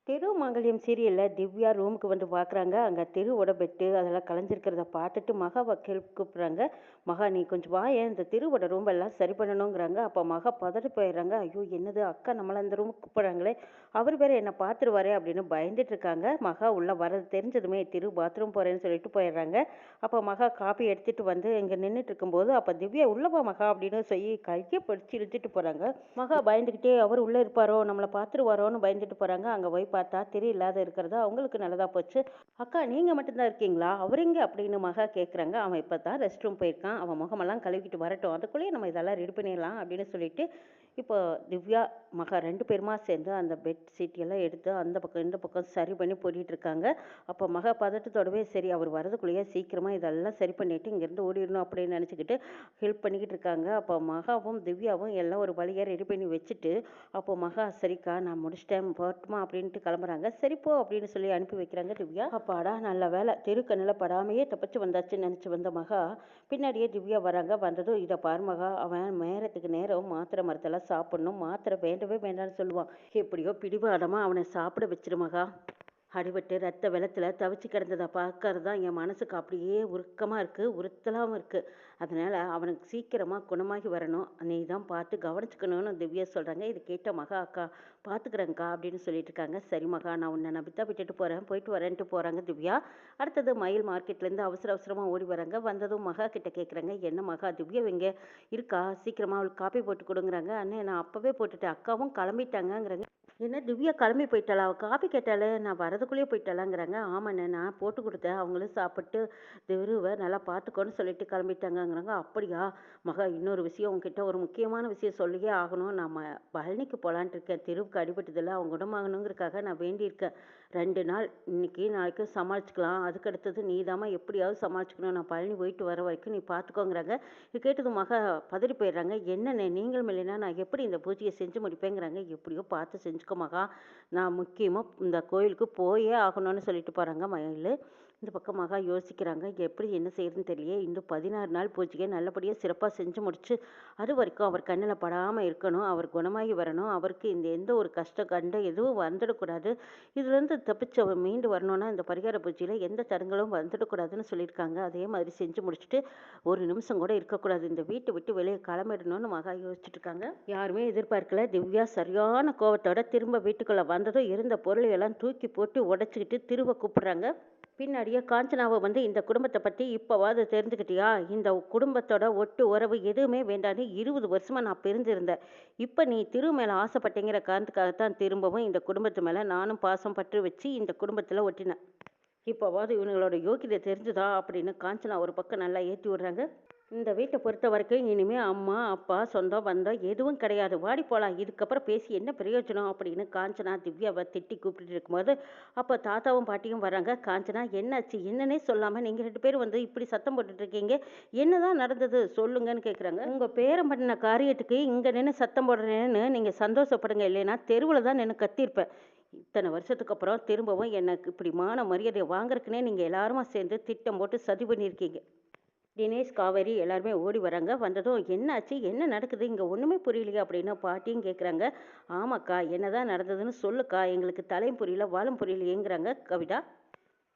திருமங்கல்யம் சீரியலில் திவ்யா ரூமுக்கு வந்து பார்க்குறாங்க. அங்கே திருவோட பெட்டு அதெல்லாம் கலைஞ்சிருக்கிறத பார்த்துட்டு மகாவை கூப்பிட்றாங்க. மகா நீ கொஞ்சம் வாயேன், இந்த திருவோட ரூம் எல்லாம் சரி பண்ணணுங்கிறாங்க. அப்போ மகா பதறி போயிடுறாங்க. ஐயோ என்னது அக்கா நம்மளை அந்த ரூமுக்கு கூப்பிட்றாங்களே, அவர் வேற என்னை பார்த்துருவாரே அப்படின்னு பயந்துட்டு இருக்காங்க. மகா உள்ளே வரது தெரிஞ்சதுமே திரு பாத்ரூம் போகிறேன்னு சொல்லிட்டு போயிடுறாங்க. அப்போ மகா காப்பி எடுத்துகிட்டு வந்து இங்கே நின்றுட்டு இருக்கும்போது அப்போ திவ்யா உள்ளவா மகா அப்படின்னு சொல்லி கையை பிடிச்சி இழுத்துட்டு போகிறாங்க. மகா பயந்துக்கிட்டே அவர் உள்ளே இருப்பாரோ நம்மளை பார்த்துருவாரோன்னு பயந்துட்டு போகிறாங்க. அங்கே போய் பார்த்தா திரு இல்லாத இருக்கிறது அவங்களுக்கு நல்லதாக போச்சு. அக்கா நீங்கள் மட்டும்தான் இருக்கீங்களா, அவர் எங்கே அப்படின்னு மகா கேட்குறாங்க. அவன் இப்போ தான் ரெஸ்ட் ரூம் போயிருக்கான், அவன் முகமெல்லாம் கழுவிக்கிட்டு வரட்டும், அதுக்குள்ளேயே நம்ம இதெல்லாம் ரெடி பண்ணிடலாம் அப்படின்னு சொல்லிட்டு இப்போ திவ்யா மகா 2 பேருமா சேர்ந்து அந்த பெட் சீட் எல்லாம் எடுத்து அந்த பக்கம் இந்த பக்கம் சரி பண்ணி போட்டுட்டு இருக்காங்க. அப்போ மகா பதட்டத்தோடவே சரி அவர் வரதுக்குள்ளேயே சீக்கிரமாக இதெல்லாம் சரி பண்ணிட்டு இங்கேருந்து ஓடிடணும் அப்படின்னு நினச்சிக்கிட்டு ஹெல்ப் பண்ணிக்கிட்டு இருக்காங்க. அப்போ மகாவும் திவ்யாவும் எல்லாம் ஒரு வழியாக ரெடி பண்ணி வச்சுட்டு அப்போ மகா சரிக்கா நான் முடிச்சிட்டேன் போட்டுமா அப்படின்ட்டு கிளம்புறாங்க. சரி போ அப்படின்னு சொல்லி அனுப்பி வைக்கிறாங்க திவ்யா. அப்பாடா நல்ல வேலை தெருக்கண்ணில் படாமையே தப்பிச்சு வந்தாச்சுன்னு நினச்சி வந்த மகா பின்னாடியே திவ்யா வராங்க. வந்ததும் இதை பார் மகா, அவன் நேரத்துக்கு நேரம் மாத்திரை மரத்தெல்லாம் சாப்பிடணும், மாத்திரை வேண்டவே வேண்டாம்னு சொல்லுவான், எப்படியோ பிடிவாதமாக அவனை சாப்பிட வச்சிரு மகா. அடிபட்டு ரத்த வெள்ளத்தில் தவிச்சு கிடந்ததை பார்க்கறது தான் என் மனசுக்கு அப்படியே உருக்கமாக இருக்குது, உறுத்தலாகவும் இருக்குது. அதனால் அவனுக்கு சீக்கிரமாக குணமாகி வரணும், நீ தான் பார்த்து கவனிச்சுக்கணும்னு திவ்யா சொல்கிறாங்க. இது கேட்ட மகா அக்கா பார்த்துக்குறேங்க்கா அப்படின்னு சொல்லிட்டு இருக்காங்க. சரி மகா நான் உன்னை நம்பித்தான் விட்டுட்டு போகிறேன், போயிட்டு வரேன்ட்டு போகிறாங்க திவ்யா. அடுத்தது மயில் மார்க்கெட்லேருந்து அவசர அவசரமாக ஓடி வராங்க. வந்ததும் மகா கிட்ட கேட்குறாங்க, என்ன மகா திவ்யா எங்கே இருக்கா, சீக்கிரமாக அவளுக்கு காப்பி போட்டு கொடுங்குறாங்க. அண்ணே நான் அப்போவே போட்டுட்டேன், அக்காவும் கிளம்பிட்டாங்கங்கிறாங்க. என்ன திவ்யா கிளம்பி போயிட்டாளா, அவள் காப்பி கேட்டாலே நான் வரதுக்குள்ளேயே போயிட்டாளாங்கிறாங்க. ஆமாண்ணே நான் போட்டு கொடுத்தேன், அவங்களும் சாப்பிட்டு திருவை நல்லா பார்த்துக்கோன்னு சொல்லிட்டு கிளம்பிட்டாங்கங்கிறாங்க. அப்படியா மகா, இன்னொரு விஷயம் உங்ககிட்ட ஒரு முக்கியமான விஷயம் சொல்லியே ஆகணும். நான் பழனிக்கு போகலான்ட்டு இருக்கேன், திருவுக்கு அடிபட்டதில்லை அவங்க குணமாகணுங்கிறதுக்காக நான் வேண்டியிருக்கேன். 2 நாள் இன்னைக்கு நாளைக்கு சமாளிச்சுக்கலாம், அதுக்கு அடுத்தது நீ தாம்மா எப்படியாவது சமாளிச்சுக்கணும், நான் பழனி போயிட்டு வர வரைக்கும் நீ பார்த்துக்கோங்கிறாங்க. இது கேட்டது மகா பதறி போயிடுறாங்க. என்னண்ணே நீங்களும் இல்லைன்னா நான் எப்படி இந்த பூஜையை செஞ்சு முடிப்பேங்கிறாங்க. எப்படியோ பார்த்து செஞ்சுக்கோ மகா, நான் முக்கியமாக இந்த கோயிலுக்கு போயே ஆகணும்னு சொல்லிட்டு போகிறாங்க மயில். இந்த பக்கம் மகா யோசிக்கிறாங்க, எப்படி என்ன செய்யறதுன்னு தெரியலையே, இன்னும் 16 நாள் பூஜையை நல்லபடியாக சிறப்பாக செஞ்சு முடிச்சு அது வரைக்கும் அவர் கண்ணில் படாமல் இருக்கணும், அவர் குணமாகி வரணும், அவருக்கு இந்த எந்த ஒரு கஷ்டம் கண்ட எதுவும் வந்துடக்கூடாது, இதுலேருந்து தப்பிச்சு அவர் மீண்டு வரணும்னா இந்த பரிகார பூஜையில் எந்த தடங்களும் வந்துடக்கூடாதுன்னு சொல்லியிருக்காங்க. அதே மாதிரி செஞ்சு முடிச்சுட்டு ஒரு நிமிஷம் கூட இருக்கக்கூடாது, இந்த வீட்டை விட்டு வெளியே கிளம்பிடணும்னு மகா யோசிச்சுட்டு இருக்காங்க. யாருமே எதிர்பார்க்கல, திவ்யா சரியான கோவத்தோட திரும்ப வீட்டுக்குள்ளே வந்ததும் இருந்த பொருளையெல்லாம் தூக்கி போட்டு உடச்சிக்கிட்டு திரும்ப கூப்பிடுறாங்க. பின்னாடியே காஞ்சனாவை வந்து இந்த குடும்பத்தை பற்றி இப்போவாது தெரிஞ்சுக்கிட்டியா, இந்த குடும்பத்தோட ஒட்டு உறவு எதுவுமே வேண்டான்னு 20 வருஷமாக நான் பிரிஞ்சிருந்தேன், இப்போ நீ திரு மேலே ஆசைப்பட்டேங்கிற காரணத்துக்காகத்தான் திரும்பவும் இந்த குடும்பத்து மேலே நானும் பாசம் பற்று வச்சு இந்த குடும்பத்தில் ஒட்டினேன், இப்போவாது இவங்களோட யோக்கியதை தெரிஞ்சுதா அப்படின்னு காஞ்சனா ஒரு பக்கம் நல்லா ஏற்றி விடுறாங்க. இந்த வீட்டை பொறுத்த வரைக்கும் இனிமேல் அம்மா அப்பா சொந்தம் பந்தம் எதுவும் கிடையாது, வாடி போகலாம், இதுக்கப்புறம் பேசி என்ன பிரயோஜனம் அப்படின்னு காஞ்சனா திவ்யாவை திட்டி கூப்பிட்டு இருக்கும்போது அப்போ தாத்தாவும் பாட்டியும் வராங்க. காஞ்சனா என்னாச்சு என்னன்னே சொல்லாமல் நீங்கள் 2 பேரும் வந்து இப்படி சத்தம் போட்டுட்ருக்கீங்க, என்னதான் நடந்தது சொல்லுங்கன்னு கேட்குறாங்க. உங்கள் பேரம் பண்ணின காரியத்துக்கு இங்கே நின்று சத்தம் போடுறேன்னு நீங்கள் சந்தோஷப்படுங்க, இல்லைன்னா தெருவில் தான் நின்று கத்திருப்பேன். இத்தனை வருஷத்துக்கு அப்புறம் திரும்பவும் எனக்கு இப்படி மான மரியாதையை வாங்குறதுக்குன்னே நீங்கள் எல்லாருமா சேர்ந்து திட்டம் போட்டு சதி பண்ணியிருக்கீங்க. தினேஷ் காவேரி எல்லாருமே ஓடி வராங்க. வந்ததும் என்னாச்சு என்ன நடக்குது இங்கே ஒன்றுமே புரியலையா அப்படின்னு பாட்டியும் கேட்குறாங்க. ஆமாக்கா என்னதான் நடந்ததுன்னு சொல்லுக்கா, எங்களுக்கு தலையும் புரியல வாழும் புரியலையேங்கிறாங்க கவிதா.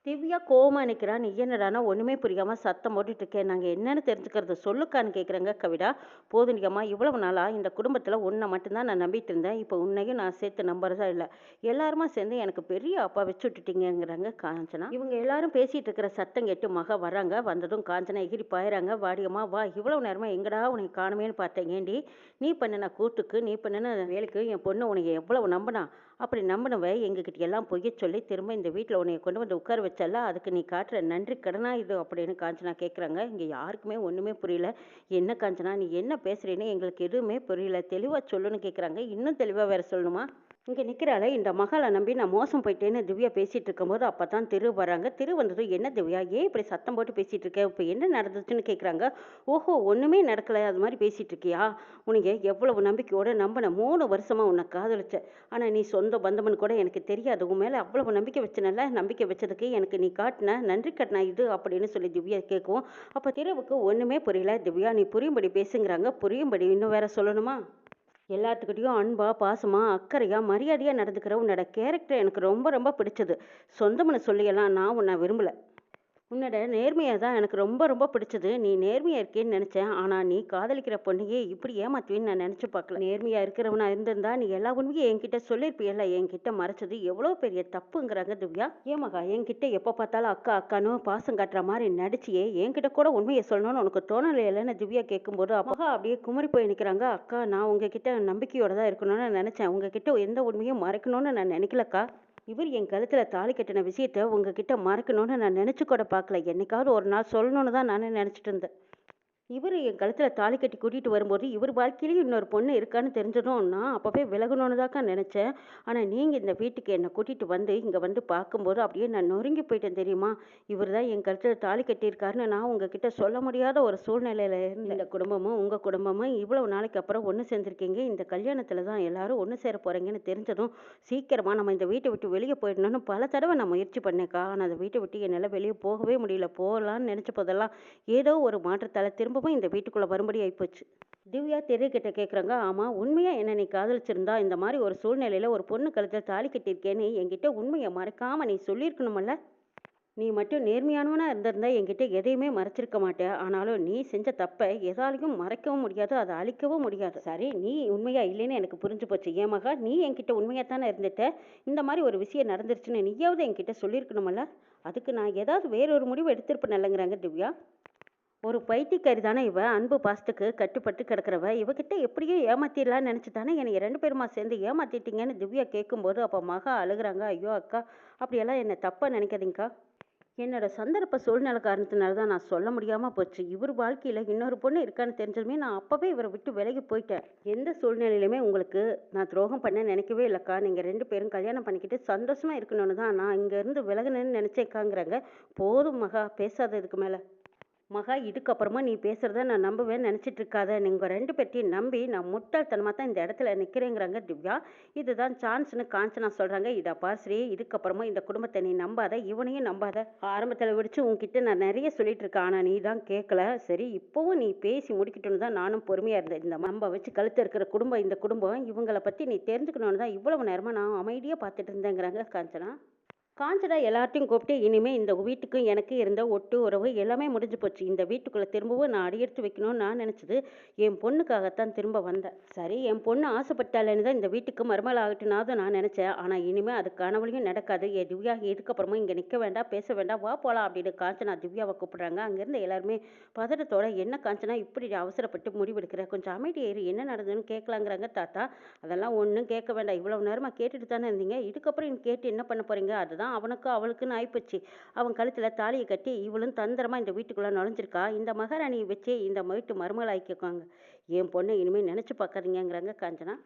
திவ்யா கோவமாக நிற்கிறா. நீ என்னடானா ஒன்றுமே புரியாமல் சத்தம் போட்டுட்டு இருக்கேன், நாங்கள் என்னன்னு தெரிஞ்சுக்கிறது சொல்லுக்கான்னு கேட்குறாங்க கவிதா. போதுனியம்மா, இவ்வளவு நாளாக இந்த குடும்பத்தில் உன்னை மட்டும்தான் நான் நம்பிட்டு இருந்தேன், இப்போ உன்னையும் நான் சேர்த்து நம்புறதா இல்லை, எல்லாருமா சேர்ந்து எனக்கு பெரிய அப்பா வச்சு விட்டுட்டீங்கிறாங்க காஞ்சனா. இவங்க எல்லாரும் பேசிகிட்டு இருக்கிற சத்தம் கேட்டு மகா வராங்க. வந்ததும் காஞ்சனா எகிரி பாயிறாங்க. வாடியம்மா வா, இவ்வளவு நேரமாக எங்கடா உன்னை காணுமேன்னு பார்த்தேன், ஏண்டி நீ பண்ணின கூட்டுக்கு நீ பண்ணின வேலைக்கு என் பொண்ணு உனக்கு எவ்வளவு நம்பினா, அப்படி நம்பினவ எங்ககிட்ட எல்லாம் பொய்ய சொல்லி திரும்ப இந்த வீட்டில் உன்னை கொண்டு வந்து உட்கார வச்சல, அதுக்கு நீ காட்டுற நன்றி கடனா இது அப்படின்னு காஞ்சனா கேட்குறாங்க. இங்கே யாருக்குமே ஒன்றுமே புரியல. என்ன காஞ்சனா நீ என்ன பேசுகிறேன்னு எங்களுக்கு எதுவுமே புரியல, தெளிவாக சொல்லுன்னு கேட்குறாங்க. இன்னும் தெளிவாக வேறு சொல்லணுமா, இங்கே நிற்கிறாளே இந்த மகளை நம்பி நான் மோசம் போயிட்டேன்னு திவ்யா பேசிகிட்டு இருக்கும்போது அப்போ தான் திரு வராங்க. திரு வந்தது என்ன திவ்யா ஏன் இப்படி சத்தம் போட்டு பேசிகிட்டு இருக்க, இப்போ என்ன நடந்துச்சுன்னு கேட்குறாங்க. ஓஹோ ஒன்றுமே நடக்கலை அது மாதிரி பேசிகிட்டு இருக்கியா, உனக்கு எவ்வளவு நம்பிக்கையோடு நம்பின 3 வருஷமாக உன்னை காதலிச்ச, ஆனால் நீ சொந்த பந்தம்னு கூட எனக்கு தெரியாது, உன் மேலே அவ்வளவு நம்பிக்கை வச்சனல்ல, நம்பிக்கை வச்சதுக்கு எனக்கு நீ காட்டின நன்றி கட்டினா இது அப்படின்னு சொல்லி திவ்யா கேட்கும். அப்போ திருவுக்கு ஒன்றுமே புரியல. திவ்யா நீ புரியும்படி பேசுங்கிறாங்க. புரியும்படி இன்னும் வேற சொல்லணுமா, எல்லாத்துக்கிட்டயும் அன்பா, பாசமா, அக்கறையா, மரியாதையா நடந்துக்கிற உன்னோட கேரக்டர் எனக்கு ரொம்ப ரொம்ப பிடிச்சது. சொந்தம்னு சொல்லியெல்லாம் நான் உன்னை விரும்பல. உன்னோட நேர்மையை தான் எனக்கு ரொம்ப ரொம்ப பிடிச்சது. நீ நேர்மையா இருக்கேன்னு நினைச்சேன். ஆனா நீ காதலிக்கிற பொண்ணையே இப்படி ஏமாத்துவேன்னு நான் நினைச்சு பார்க்கல. நேர்மையா இருக்கிறவனா இருந்திருந்தா நீ எல்லா உண்மையும் என்கிட்ட சொல்லியிருப்பியல்ல. என்கிட்ட மறைச்சது எவ்வளோ பெரிய தப்புங்கிறாங்க திவ்யா. ஏன் மகா, என்கிட்ட எப்போ பார்த்தாலும் அக்கா அக்கான்னு பாசம் காட்டுற மாதிரி நடிச்சியே என்கிட்ட கூட உண்மையை சொல்லணும்னு உனக்கு தோணலையிலன்னு திவ்யா கேட்கும்போது மகா அப்படியே குமரி போய் நிற்கிறாங்க. அக்கா, நான் உங்ககிட்ட நம்பிக்கையோட தான் இருக்கணும்னு நினைச்சேன். உங்ககிட்ட எந்த உண்மையும் மறைக்கணும்னு நான் நினைக்கலக்கா. இவர் என் கழுத்துல தாலி கட்டின விஷயத்த உங்ககிட்ட மறைக்கணும்னு நான் நினைச்சு கூட பார்க்கல. என்னைக்காவது ஒரு நாள் சொல்லணும்னு தான் நானே நினைச்சிட்டு இருந்தேன். இவர் என் கழுத்தில் தாலி கட்டி கூட்டிகிட்டு வரும்போது இவர் வாழ்க்கையிலையும் இன்னொரு பொண்ணு இருக்கான்னு தெரிஞ்சதும் நான் அப்போவே விலகணும்னு தாக்கா நினச்சேன். ஆனால் நீங்கள் இந்த வீட்டுக்கு என்னை கூட்டிகிட்டு வந்து இங்கே வந்து பார்க்கும்போது அப்படியே நான் நொறுங்கி போயிட்டேன் தெரியுமா. இவர் தான் என் கழுத்தில் தாலி கட்டியிருக்காருன்னு நான் உங்ககிட்ட சொல்ல முடியாத ஒரு சூழ்நிலையில் இருந்தேன். இந்த குடும்பமும் உங்கள் குடும்பமும் இவ்வளவு நாளைக்கு அப்புறம் ஒன்று சேர்ந்துருக்கீங்க. இந்த கல்யாணத்தில் தான் எல்லாரும் ஒன்று சேர போகிறீங்கன்னு தெரிஞ்சதும் சீக்கிரமாக நம்ம இந்த வீட்டை விட்டு வெளியே போயிடணும்னு பல தடவை நான் முயற்சி பண்ணேக்கா. ஆனால் அந்த வீட்டை விட்டு என்னால் வெளியே போகவே முடியல. போகலான்னு நினச்ச போதெல்லாம் ஏதோ ஒரு மாற்றத்தால் திரும்பவும் இந்த வீட்டுக்குள்ளே வரும்படி ஆயிப்போச்சு. திவ்யா கிட்ட கேட்குறாங்க. ஆமாம், உண்மையாக என்ன நீ காதலிச்சிருந்தா இந்த மாதிரி ஒரு சூழ்நிலையில் ஒரு பொண்ணு கழுத்தில் தாலி கட்டியிருக்கேன்னு என்கிட்ட உண்மையை மறைக்காமல் நீ சொல்லியிருக்கணுமல்ல. நீ மட்டும் நேர்மையானவனா இருந்திருந்தா என்கிட்ட எதையுமே மறைச்சிருக்க மாட்டேன். ஆனாலும் நீ செஞ்ச தப்பை எதாலையும் மறைக்கவும் முடியாது, அதை அழிக்கவும் முடியாது. சரி, நீ உண்மையா இல்லைன்னு எனக்கு புரிஞ்சு போச்சு. ஏன் மகா, நீ என்கிட்ட உண்மையாக தானே இருந்துட்ட. இந்த மாதிரி ஒரு விஷயம் நடந்துருச்சுன்னு நீயாவது என்கிட்ட சொல்லியிருக்கணுமல்ல. அதுக்கு நான் ஏதாவது வேறொரு முடிவு எடுத்திருப்பேன் இல்லைங்கிறாங்க திவ்யா. ஒரு பைத்தியக்காரி தானே இவ. அன்பு பாசத்துக்கு கட்டுப்பட்டு கிடக்கிறவ. இவகிட்ட எப்படியோ ஏமாத்திடலான்னு நினச்சி தானே என்னை 2 பேருமா சேர்ந்து ஏமாத்திட்டீங்கன்னு திவ்யா கேட்கும்போது அப்போ மகா அழுகுறாங்க. ஐயோ அக்கா, அப்படியெல்லாம் என்னை தப்பாக நினைக்காதீங்கக்கா. என்னோட சந்தர்ப்ப சூழ்நிலை காரணத்தினால தான் நான் சொல்ல முடியாமல் போச்சு. இவர் வாழ்க்கையில் இன்னொரு பொண்ணு இருக்கான்னு தெரிஞ்சதுமே நான் அப்போவே இவரை விட்டு விலகி போயிட்டேன். எந்த சூழ்நிலையிலுமே உங்களுக்கு நான் துரோகம் பண்ண நினைக்கவே இல்லைக்கா. நீங்கள் 2 பேரும் கல்யாணம் பண்ணிக்கிட்டு சந்தோஷமாக இருக்கணும்னு தான் நான் இங்கேருந்து விலகுனேன்னு நினச்சேக்காங்கிறாங்க. போதும் மகா, பேசாததுக்கு மேலே. மகா, இதுக்கப்புறமா நீ பேசுகிறத நான் நம்புவேன்னு நினச்சிட்டு இருக்காத. நீங்கள் 2 பேர்த்தையும் நம்பி நான் முட்டாள்தனமாக தான் இந்த இடத்துல நிற்கிறேங்கிறாங்க திவ்யா. இதுதான் சான்ஸ்னு காஞ்சனா சொல்கிறாங்க. இதை பார் ஸ்ரீ, இதுக்கப்புறமா இந்த குடும்பத்தை நீ நம்பாத, இவனையும் நம்பாத. ஆரம்பத்தில் விடிச்சு உன்கிட்ட நான் நிறைய சொல்லிட்டு இருக்கேன். ஆனால் நீ தான் கேட்கல. சரி, இப்போவும் நீ பேசி முடிக்கட்டும்னு தான் நானும் பொறுமையாக இருந்தேன். இந்த நம்ப வச்சு கழுத்து இருக்கிற குடும்பம் இந்த குடும்பம், இவங்களை பற்றி நீ தெரிஞ்சுக்கணுன்னு தான் இவ்வளவு நேரமாக நான் அமைதியாக பார்த்துட்டு இருந்தேங்கிறாங்க காஞ்சனா. காஞ்சனா எல்லார்ட்டையும் கூப்பிட்டு, இனிமேல் இந்த வீட்டுக்கும் எனக்கு இருந்த ஒட்டு உறவு எல்லாமே முடிஞ்சு போச்சு. இந்த வீட்டுக்குள்ளே திரும்பவும் நான் அடியெடுத்து வைக்கணும்னு நான் நினச்சது என் பொண்ணுக்காகத்தான் திரும்ப வந்தேன். சரி, என் பொண்ணு ஆசைப்பட்டாலேன்னு தான் இந்த வீட்டுக்கு மருமகள் ஆகட்டும்னாவது நான் நினச்சேன். ஆனால் இனிமேல் அது கனவுலையும் நடக்காது. திவ்யா, இதுக்கப்புறமா இங்கே நிற்க வேண்டாம், பேச வேண்டாம், வா போகலாம் அப்படின்னு காஞ்சனா திவ்யாவை கூப்பிட்றாங்க. அங்கேருந்து எல்லாருமே பதட்டத்தோட, என்ன காஞ்சனா இப்படி அவசரப்பட்டு முடிவெடுக்கிற, கொஞ்சம் அமைதியாயிரு, என்ன நடந்ததுன்னு கேட்கலாங்கிறாங்க தாத்தா. அதெல்லாம் ஒன்றும் கேட்க வேண்டாம், இவ்வளவு நேரமாக கேட்டுட்டு தானே இருந்தீங்க. இதுக்கப்புறம் கேட்டு என்ன பண்ண போகிறீங்க. அதுதான் அவனுக்கு அவளுக்குன்னு ஆயிப்போச்சு. அவன் கழுத்தில் தாலியை கட்டி இவளும் தந்திரமாக இந்த வீட்டுக்குள்ளே நுழைஞ்சிருக்கா. இந்த மகாராணியை வச்சே இந்த வீட்டு மருமகளாக்கிக்குவாங்க. என் பொண்ணை இனிமேல் நினச்சி பார்க்காதீங்கிறாங்க காஞ்சனா.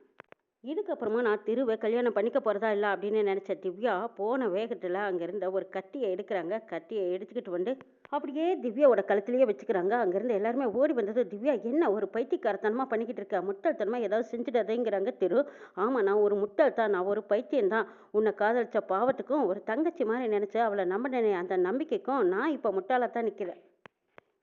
இதுக்கப்புறமா நான் திருவை கல்யாணம் பண்ணிக்க போகிறதா இல்லை அப்படின்னு நினச்ச திவ்யா போன வேகத்தில் அங்கேருந்த ஒரு கத்தியை எடுக்கிறாங்க. கத்தியை எடுத்துக்கிட்டு வந்து அப்படியே திவ்யாவோட கழுத்துலேயே வச்சுக்கிறாங்க. அங்கேருந்து எல்லாருமே ஓடி வந்தது. திவ்யா, என்ன ஒரு பைத்தியக்காரத்தனமாக பண்ணிக்கிட்டு இருக்க, முட்டாள்தனமாக ஏதாவது செஞ்சுடாதேங்கிறாங்க திரு. ஆமாம், நான் ஒரு முட்டாள் தான், நான் ஒரு பைத்தியம்தான். உன்னை காதலிச்ச பாவத்துக்கும் ஒரு தங்கச்சி மாதிரி நினச்ச அவளை நம்பினேனே, அந்த நம்பிக்கைக்கும் நான் இப்போ முட்டாளாக தான் நிற்கிறேன்.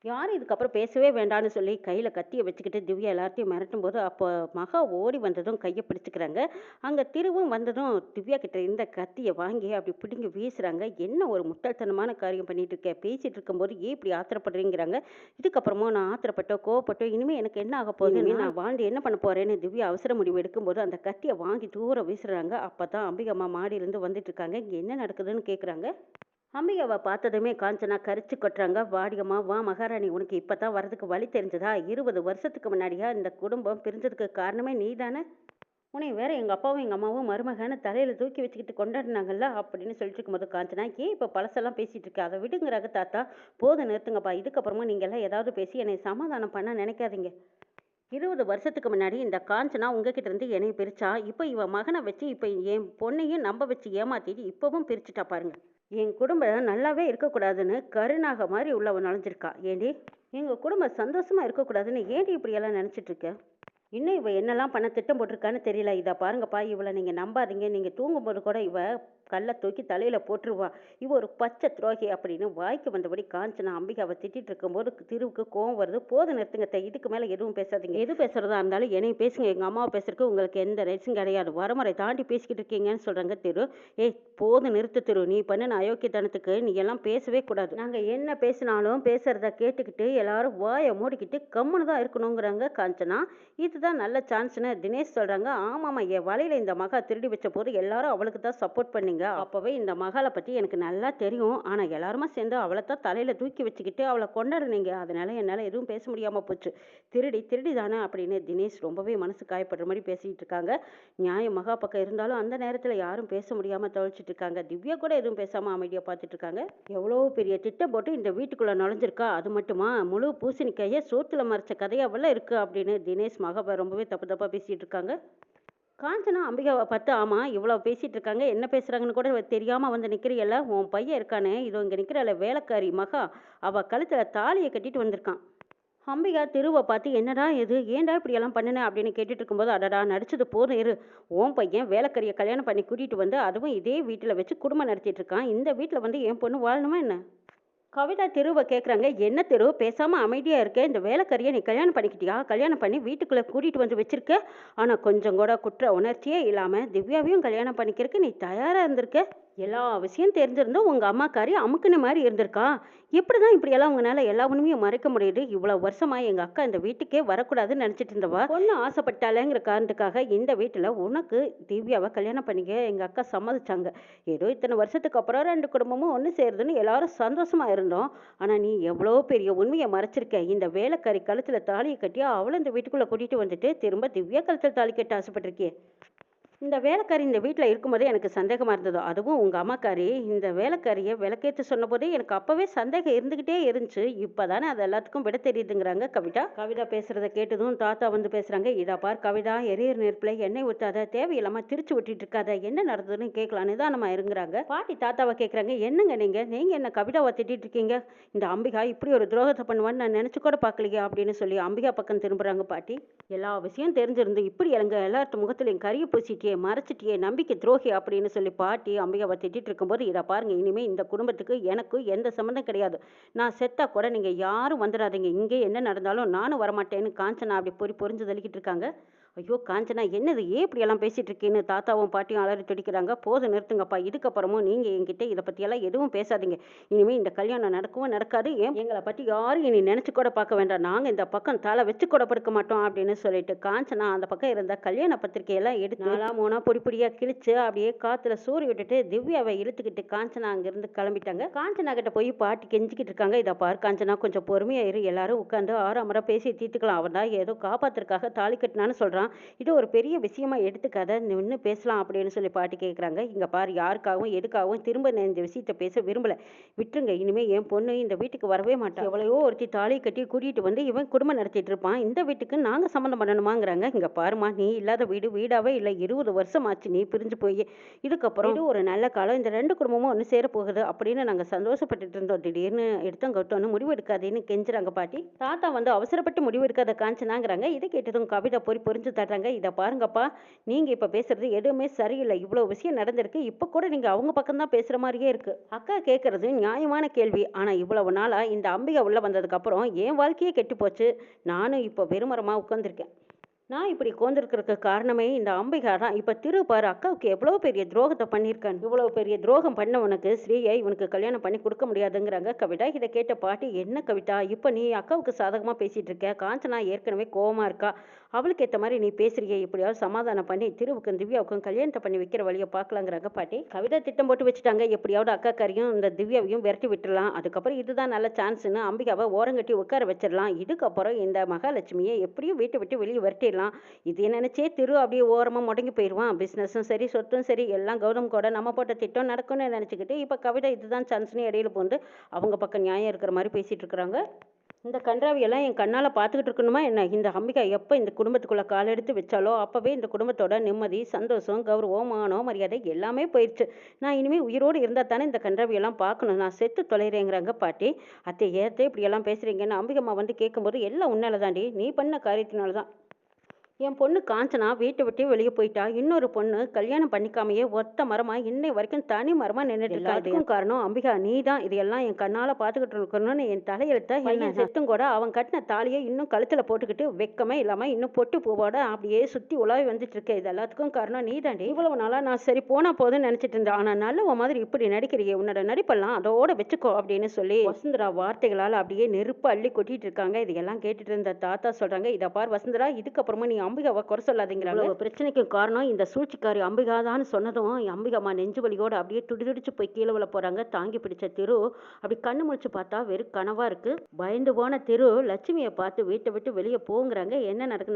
யாரும் இதுக்கப்புறம் பேசவே வேண்டான்னு சொல்லி கையில் கத்தியை வச்சுக்கிட்டு திவ்யா எல்லாத்தையும் மிரட்டும் போது அப்போ மகா ஓடி வந்ததும் கையை பிடிச்சிக்கிறாங்க. அங்கே திருவும் வந்ததும் திவ்யா கிட்ட இருந்த கத்தியை வாங்கி அப்படி பிடிங்கி வீசுகிறாங்க. என்ன ஒரு முட்டாள்தனமான காரியம் பண்ணிட்டு இருக்க, பேசிகிட்டு இருக்கும்போது ஏன் இப்படி ஆத்திரப்படுறீங்கிறாங்க. இதுக்கப்புறமா நான் ஆத்திரப்பட்டோ கோவப்பட்டோ இனிமேல் எனக்கு என்ன ஆக போகுதுன்னு நான் வாழ்ந்து என்ன பண்ண போகிறேன்னு திவ்யா அவசர முடிவு எடுக்கும்போது அந்த கத்தியை வாங்கி தூரம் வீசுகிறாங்க. அப்போ தான் அம்பிகம்மா மாடியிலேருந்து வந்துட்டு இருக்காங்க. இங்கே என்ன நடக்குதுன்னு கேட்குறாங்க. அம்பிகாவை பார்த்ததுமே காஞ்சனா கரிச்சு கொட்டுறாங்க. வாடியம்மா, வா மகாராணி, உனக்கு இப்போ தான் வரதுக்கு வழி தெரிஞ்சதா. 20 வருஷத்துக்கு முன்னாடியா இந்த குடும்பம் பிரிஞ்சதுக்கு காரணமே நீ தானே. உன்னை வேற எங்கள் அப்பாவும் எங்கள் அம்மாவும் மருமகன்னு தலையில் தூக்கி வச்சுக்கிட்டு கொண்டாடினாங்கல்ல அப்படின்னு சொல்லிட்டு இருக்கும்போது காஞ்சனா, ஏன் இப்போ பழசெல்லாம் பேசிகிட்டு இருக்க, அதை விடுங்கிறாங்க தாத்தா. போதும், நிறுத்துங்கப்பா. இதுக்கப்புறமா நீங்கள் எல்லாம் ஏதாவது பேசி என்னை சமாதானம் பண்ண நினைக்காதீங்க. 20 வருஷத்துக்கு முன்னாடி இந்த காஞ்சனா உங்ககிட்ட இருந்து என்னை பிரிச்சா, இப்போ இவன் மகனை வச்சு இப்போ என் பொண்ணையும் நம்ப வச்சு ஏமாத்திட்டு இப்போவும் பிரிச்சுட்டா பாருங்க. என் குடும்பம் நல்லாவே இருக்கக்கூடாதுன்னு கருணாக மாதிரி உள்ளவ நுழைஞ்சிருக்கா. ஏண்டி, எங்கள் குடும்பம் சந்தோஷமாக இருக்கக்கூடாதுன்னு ஏண்டி இப்படியெல்லாம் நினச்சிட்டு இருக்க. இன்னும் இவ என்னெல்லாம் பண்ண திட்டம் போட்டிருக்கான்னு தெரியல. இதை பாருங்கப்பா, இவளை நீங்கள் நம்பாதீங்க. நீங்கள் தூங்கும்போது கூட இவ கல்லை தூக்கி தலையில போட்டுருவா. இவ ஒரு பச்சை துரோகி அப்படின்னு வாய்க்கு வந்தபடி காஞ்சனா அம்பிகாவை திட்டிட்டு இருக்கும்போது திருவுக்கு கோவம் வருது. போதும் நிறுத்துங்க அத்தை, இதுக்கு மேல எதுவும் பேசாதீங்க. எது பேசுறதா இருந்தாலும் என்னையும் பேசுங்க, எங்க அம்மாவை பேசுறதுக்கு உங்களுக்கு எந்த ரைட்ஸும் கிடையாது. வரமுறை தாண்டி பேசிக்கிட்டு இருக்கீங்கன்னு சொல்றாங்க திரு. ஏய் போதும் நிறுத்து திரு, நீ பண்ணின அயோக்கியத்தனத்துக்கு நீ எல்லாம் பேசவே கூடாது. நாங்க என்ன பேசினாலும் பேசுறத கேட்டுக்கிட்டு எல்லாரும் வாயை மூடிக்கிட்டு கம்முன்னு தான் இருக்கணுங்கிறாங்க காஞ்சனா. இதுதான் நல்ல சான்ஸ்னு தினேஷ் சொல்றாங்க. ஆமாமா, என் வலையில இந்த மகா திருடி வச்ச போது எல்லாரும் அவளுக்கு தான் சப்போர்ட் பண்ணீங்க. அப்பவே இந்த மகாலை பத்தி எனக்கு நல்லா தெரியும். ஆனா எல்லாருமா சேர்ந்து அவளை தான் தலையில தூக்கி வச்சுக்கிட்டு அவளை கொண்டாடுனீங்க. அதனால என்னால எதுவும் பேச முடியாம போச்சு. திருடி தானே அப்படின்னு தினேஷ் ரொம்பவே மனசு காயப்படுற மாதிரி பேசிட்டு இருக்காங்க. நியாயம் மகா பக்கம் இருந்தாலும் அந்த நேரத்துல யாரும் பேச முடியாம தவிச்சிட்டு இருக்காங்க. திவ்யா கூட எதுவும் பேசாம அமைதியா பார்த்துட்டு இருக்காங்க. எவ்வளோ பெரிய திட்டம் போட்டு இந்த வீட்டுக்குள்ள நுழைஞ்சிருக்கா, அது மட்டுமா முழு பூசணிக்காயை சோத்துல மறைச்ச கதையாவெல்லாம் இருக்கு அப்படின்னு தினேஷ் மகாவை ரொம்பவே தப்பா பேசிட்டு இருக்காங்க. காஞ்சனா அம்பிகாவை பார்த்து, ஆமா இவ்வளோ பேசிட்டு இருக்காங்க, என்ன பேசுறாங்கன்னு கூட தெரியாம வந்து நிக்கிறியல்ல, உன் பையன் இருக்கானே இதோ இங்க நிக்கிறாள் வேலைக்காரி மகா, அவ கழுத்துல தாலியை கட்டிட்டு வந்திருக்கான். அம்பிகா திருவை பார்த்து, என்னடா இது, ஏன்டா இப்படி எல்லாம் பண்ணுன அப்படின்னு கேட்டுட்டு இருக்கும்போது, அடடா நடிச்சது போதும் இரு, உன் பையன் வேலைக்காரியை கல்யாணம் பண்ணி கூட்டிட்டு வந்து அதுவும் இதே வீட்டில் வச்சு குடும்பம் நடத்திட்டு இருக்கான். இந்த வீட்டில் வந்து என் பொண்ணு வாழணுமா என்ன? கவிதா திருவை கேட்குறாங்க. என்ன திரு பேசாமல் அமைதியாக இருக்க, இந்த வேலைக்காரியை நீ கல்யாணம் பண்ணிக்கிட்டியா, கல்யாணம் பண்ணி வீட்டுக்குள்ளே கூட்டிகிட்டு வந்து வச்சிருக்க, ஆனால் கொஞ்சம் கூட குற்ற உணர்ச்சியே இல்லாமல் திவ்யாவையும் கல்யாணம் பண்ணிக்கிறதுக்கு நீ தயாராக இருந்திருக்க. எல்லா விஷயம் தெரிஞ்சிருந்தும் உங்கள் அம்மாக்காரி அமுக்குன மாதிரி இருந்திருக்கா. எப்படி தான் இப்படியெல்லாம் உங்களால் எல்லா உண்மையும் மறைக்க முடியுது? இவ்வளோ வருஷமா எங்கள் அக்கா இந்த வீட்டுக்கே வரக்கூடாதுன்னு நினச்சிட்டு இருந்தவா, பொண்ணு ஆசைப்பட்டாலேங்கிற காரணத்துக்காக இந்த வீட்டில் உனக்கு திவ்யாவை கல்யாணம் பண்ணிக்க எங்கள் அக்கா சம்மதிச்சாங்க. ஏதோ இத்தனை வருஷத்துக்கு அப்புறம் ரெண்டு குடும்பமும் ஒன்று சேருதுன்னு எல்லாரும் சந்தோஷமா இருந்தோம். ஆனால் நீ எவ்வளோ பெரிய உண்மையை மறைச்சிருக்க. இந்த வேலைக்காரி கழுத்தில் தாலியை கட்டி அவளை இந்த வீட்டுக்குள்ளே கூட்டிகிட்டு வந்துட்டு திரும்ப திவ்யா கழுத்தில் தாலி கட்ட ஆசைப்பட்டிருக்கே. இந்த வேலைக்காரி இந்த வீட்டில் இருக்கும்போதே எனக்கு சந்தேகமாக இருந்தது. அதுவும் உங்கள் அம்மாக்காரி இந்த வேலைக்காரியை விளக்கேற்று சொன்னபோதே எனக்கு அப்போவே சந்தேகம் இருந்துக்கிட்டே இருந்துச்சு. இப்போ தானே அது எல்லாத்துக்கும் விட தெரியுதுங்கிறாங்க கவிதா. கவிதா பேசுகிறத கேட்டதும் தாத்தா வந்து பேசுகிறாங்க. இதா பார் கவிதா, எரியர் நெருப்பில் எண்ணெய் ஊற்றாத, தேவையில்லாமல் திரிச்சு விட்டுட்டு இருக்காத, என்ன நடந்ததுன்னு கேட்கலாம், நிதானமாக இருங்கிறாங்க. பாட்டி தாத்தாவை கேட்குறாங்க. என்னங்க நீங்கள் என்ன கவிதாவை திட்டிட்டு இருக்கீங்க? இந்த அம்பிகா இப்படி ஒரு துரோகத்தை பண்ணுவான்னு நான் நினச்சி கூட பார்க்கலையா அப்படின்னு சொல்லி அம்பிகா பக்கம் திரும்புகிறாங்க பாட்டி. எல்லா விஷயம் தெரிஞ்சிருந்து இப்படி இறங்க எல்லார்த்து முகத்துலையும் கரிய பூசிட்டியே, மறைச்சிட்டியே, நம்பிக்கை துரோகி அப்படின்னு சொல்லி பாட்டி அம்பிகாவை திட்டிட்டு இருக்கும்போது, இதை பாருங்க, இனிமேல் இந்த குடும்பத்துக்கு எனக்கும் எந்த சம்மந்தம் கிடையாது. நான் செத்தா கூட நீங்கள் யாரும் வந்துடாதீங்க, இங்கே என்ன நடந்தாலும் நானும் வரமாட்டேன்னு காஞ்சனா அப்படி பொறிஞ்சு தள்ளிக்கிட்டு இருக்காங்க. ஐயோ காஞ்சனா, என்னது ஏன் இப்படியெல்லாம் பேசிட்டு இருக்கீன்னு தாத்தாவும் பாட்டியும் அலறி துடிக்கிறாங்க. போதும் நிறுத்துங்கப்பா, இதுக்கப்புறமும் நீங்கள் என்கிட்ட இதை பற்றியெல்லாம் எதுவும் பேசாதீங்க. இனிமேல் இந்த கல்யாணம் நடக்கவும் நடக்காது. எங்களை பற்றி யாரும் இனி நினச்சி கூட பார்க்க வேண்டாம். நாங்கள் இந்த பக்கம் தலை வச்சு கூட படுக்க மாட்டோம் அப்படின்னு சொல்லிட்டு காஞ்சனா அந்த பக்கம் இருந்த கல்யாண பத்திரிக்கையெல்லாம் எடுத்து நாலா மூணா பொடியாக கிழிச்சு அப்படியே காற்றுல சூறி விட்டுட்டு திவ்யாவை இழுத்துக்கிட்டு காஞ்சனா அங்கேருந்து கிளம்பிட்டாங்க. காஞ்சனா கிட்ட போய் பாட்டி கெஞ்சிக்கிட்டு இருக்காங்க. இதை பார் காஞ்சனா, கொஞ்சம் பொறுமையாக இரு, எல்லாரும் உட்காந்து ஆறாமரை பேசி தீர்த்துக்கலாம். அவன் தான் ஏதோ காப்பாத்துறதுக்காக தாலி கட்டினான்னு சொல்கிறான், இது ஒரு பெரிய விஷயமா எடுத்துக்காத, நின்று பேசலாம் அப்படின்னு சொல்லி பாட்டி கேட்குறாங்க. இங்கே பார், யாருக்காகவும் எதுக்காகவும் திரும்ப நான் இந்த விஷயத்தை பேச விரும்பலை, விட்டுருங்க. இனிமேல் என் பொண்ணு இந்த வீட்டுக்கு வரவே மாட்டான். எவ்வளையோ ஒருத்தி தாலி கட்டி கூட்டிகிட்டு வந்து இவன் குடும்பம் நடத்திட்டு இருப்பான், இந்த வீட்டுக்கு நாங்கள் சம்மந்தம் பண்ணணுமாங்கிறாங்க. இங்கே பாருமா, நீ இல்லாத வீடு வீடாவே இல்லை, 20 வருஷம் ஆச்சு நீ பிரிஞ்சு போய். இதுக்கப்புறம் இது ஒரு நல்ல காலம், இந்த ரெண்டு குடும்பமும் ஒன்று சேர போகுது அப்படின்னு நாங்கள் சந்தோஷப்பட்டுட்டு இருந்தோம். திடீர்னு எடுத்தோன்னு முடிவு எடுக்காதேன்னு கெஞ்சுறாங்க பாட்டி. தாத்தா வந்து அவசரப்பட்டு முடிவு எடுக்காத காஞ்சனாங்கிறாங்க. இதை கேட்டதும் கவிதா பொறிஞ்சு தட்டுறாங்க. இதை பாருங்கப்பா, நீங்கள் இப்போ பேசுறது எதுவுமே சரியில்லை. இவ்வளோ விஷயம் நடந்திருக்கு, இப்போ கூட நீங்கள் அவங்க பக்கம்தான் பேசுகிற மாதிரியே இருக்கு. அக்கா கேட்கறது நியாயமான கேள்வி. ஆனால் இவ்வளவு நாளாக இந்த அம்பிகை உள்ள வந்ததுக்கப்புறம் என் வாழ்க்கையே கெட்டு போச்சு. நானும் இப்போ வெறுமரமாக உட்காந்துருக்கேன். நான் இப்படி கோந்திருக்கிறதுக்கு காரணமே இந்த அம்பிகா தான். இப்போ திருப்பாரு, அக்காவுக்கு எவ்வளோ பெரிய துரோகத்தை பண்ணியிருக்கான். இவ்வளோ பெரிய துரோகம் பண்ண உனக்கு ஸ்ரீயை இவனுக்கு கல்யாணம் பண்ணி கொடுக்க முடியாதுங்கிறாங்க கவிதா. இதை கேட்ட பாட்டி, என்ன கவிதா இப்போ நீ அக்காவுக்கு சாதகமாக பேசிகிட்டு இருக்க, காஞ்சனா ஏற்கனவே கோவமாக இருக்கா, அவளுக்கு ஏற்ற மாதிரி நீ பேசுறியே, எப்படியாவது சமாதானம் பண்ணி திருவுக்கும் திவ்யாவுக்கும் கல்யாணத்தை பண்ணி வைக்கிற வழியை பார்க்கலாங்கிறாங்க பாட்டி. கவிதா திட்டம் போட்டு வச்சுட்டாங்க, எப்படியாவது அக்காக்காரியும் இந்த திவ்யாவையும் விரட்டி விட்டுடலாம். அதுக்கப்புறம் இதுதான் நல்ல சான்ஸ்னு அம்பிகாவை ஓரங்கட்டி உட்கார வச்சிடலாம். இதுக்கப்புறம் இந்த மகாலட்சுமியை எப்படியும் வீட்டை விட்டு வெளியே விரட்டிடலாம். இது நினைச்சே திரு அப்படியே ஓரமாக முடங்கி போயிடுவான். பிஸ்னஸும் சரி சொத்தும் சரி எல்லாம் கௌதம் கூட நம்ம போட்ட திட்டம் நடக்கும்னு நினச்சிக்கிட்டு இப்போ கவிதா இதுதான் சான்ஸ்னு இடையில போந்து அவங்க பக்கம் நியாயம் இருக்கிற மாதிரி பேசிகிட்டு இருக்கிறாங்க. இந்த கன்றாவியெல்லாம் என் கண்ணால் பார்த்துக்கிட்டு இருக்கணுமா என்ன? இந்த அம்பிகா எப்போ இந்த குடும்பத்துக்குள்ளே கால் எடுத்து வச்சாலோ அப்போவே இந்த குடும்பத்தோட நிம்மதி, சந்தோஷம், கௌரவம், மானம், மரியாதை எல்லாமே போயிடுச்சு. நான் இனிமேல் உயிரோடு இருந்தால் தானே இந்த கன்றாவியெல்லாம் பார்க்கணும், நான் செத்து தொலைகிறேங்கிறாங்க பாட்டி. அத்தை ஏற்ற இப்படியெல்லாம் பேசுகிறீங்கன்னு அம்பிகம்மா வந்து கேட்கும்போது, எல்லாம் உன்னால தாண்டி, நீ பண்ண காரியத்தினால தான் என் பொண்ணு காஞ்சனா வீட்டை விட்டு வெளியே போயிட்டா. இன்னொரு பொண்ணு கல்யாணம் பண்ணிக்காமயே ஒத்த மரமா இன்னை வரைக்கும் தனி மரமா நின்னுட்டு இருக்கா. இதுக்கும் காரணம் அம்பிகா நீ தான். இதெல்லாம் என் கண்ணால பாத்துக்கிட்டு இருக்கணும்னு என் தலையெழுத்த பையன் செத்தும் கூட அவன் கட்டின தாலியை இன்னும் கழுத்துல போட்டுக்கிட்டு வெக்கமே இல்லாம இன்னும் பொட்டு பூவோட அப்படியே சுத்தி உலாவி வந்துட்டு இருக்க. இது எல்லாத்துக்கும் காரணம் நீ தாண்டி. இவ்வளவு நாளா நான் சரி போனா போதுன்னு நினைச்சிட்டு இருந்தேன். ஆனா நல்லவ மாதிரி இப்படி நடிக்கிறியே, உன்னோட நடிப்பெல்லாம் அதோட வச்சுக்கோ அப்படின்னு சொல்லி வசுந்தரா வார்த்தைகளால் அப்படியே நெருப்பு அள்ளி கொட்டிட்டு இருக்காங்க. இதெல்லாம் கேட்டுட்டு இருந்த தாத்தா சொல்றாங்க, இதை பார் வசுந்தரா, இதுக்கப்புறமா நீ அம்பிகாவை குறை சொல்லாதீங்கிறாங்க. பிரச்சனைக்கு காரணம் இந்த சூழ்ச்சிக்காரி அம்பிகா தான் சொன்னதும் அம்பிகாமா நெஞ்சு வலியோட அப்படியே துடிதுடிச்சு போய் கீழே விழ போறாங்க. தாங்கி பிடிச்ச திரு அப்படி கண்ணு முழிச்சு பார்த்தா வெறும் கனவா இருக்கு. பயந்து போன திரு லட்சுமியை பார்த்து வீட்டை விட்டு வெளியே போங்கிறாங்க. என்ன நடக்குது?